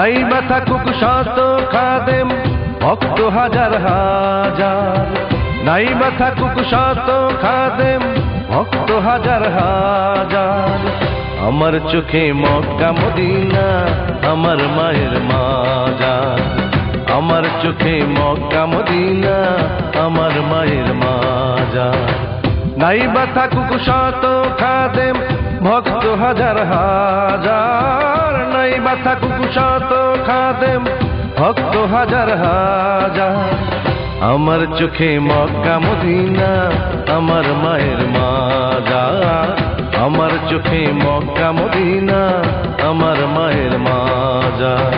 নাই বা থাকুক শত খাদেম ভক্ত হাজার হাজার, নাই বা থাকুক শত খাদেম ভক্ত হাজার হাজার, আমার চোখে মক্কা মদিনা আমার মায়ের মাজার, আমার চোখে মক্কা মদিনা আমার মায়ের মাজার। নাই বা থাকুক শত খাদেম ভক্ত হাজার হাজার, নাই বা থাকুক শত খাদেম ভক্ত হাজার হাজার, আমার চোখে মক্কা মদিনা আমার মায়ের মাজার, আমার চোখে মক্কা মদিনা আমার মায়ের মাজার।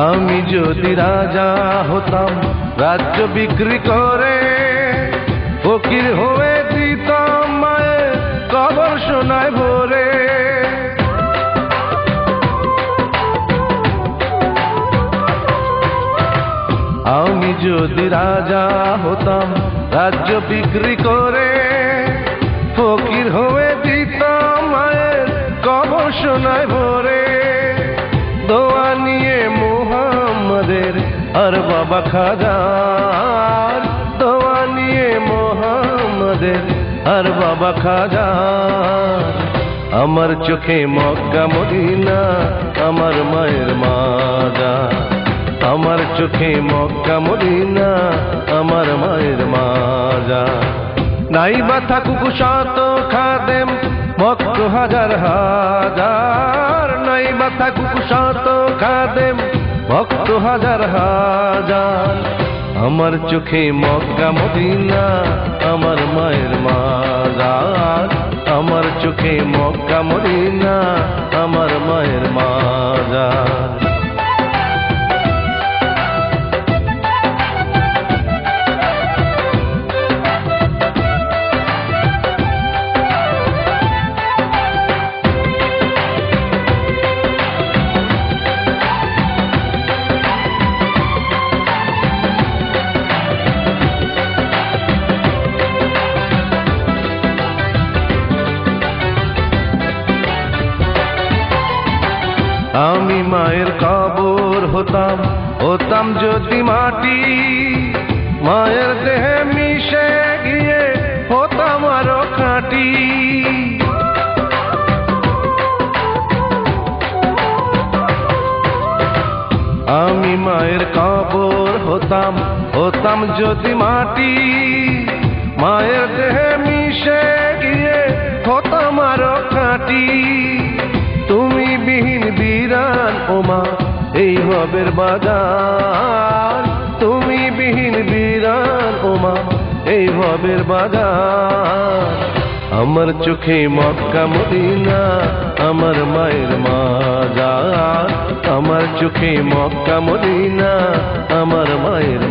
আমি যদি রাজা হতাম রাজ্য বিক্রি করে, ফকির হয়ে দিতাম মায়ের কবর সোনায় ভরে। আমি যদি রাজা হতাম রাজ্য বিক্রি করে, ফকির হয়ে দিতাম মায়ের কবর সোনায় ভরে। দোয়া নিয়ে মোহাম্মদের আর বাবা খাজার, দোয়া নিয়ে মোহাম্মদের আর বাবা খাজার, আমার চোখে মক্কা মদিনা আমার মায়ের মাজার, আমার চোখে মক্কা মদিনা আমার মায়ের মাজার। নাই বা থাকুক শত খাদেম ভক্ত হাজার হাজার, নাই বা থাকুক শত খাদেম ভক্ত হাজার হাজার, আমার চোখে মক্কা মদিনা আমার মায়ের মাজার, আমার চোখে মক্কা মদিনা আমার মায়ের মাজার। আমি মায়ের কবর হতাম, হতাম যদি মাটি, মায়ের দেহে মিশে গিয়ে হতাম আরো খাঁটি। আমি মায়ের কবর হতাম, হতাম যদি মাটি, মায়ের দেহে মিশে গিয়ে হতাম আরো খাঁটি। তুমি বিহীন বিরান ওমা এই ভবের বাজার, তুমি বিহীন বিরান ওমা এই ভবের বাজার, আমার চোখে মক্কা মদিনা আমার মায়ের মাজার, আমার চোখে মক্কা মদিনা আমার মায়ের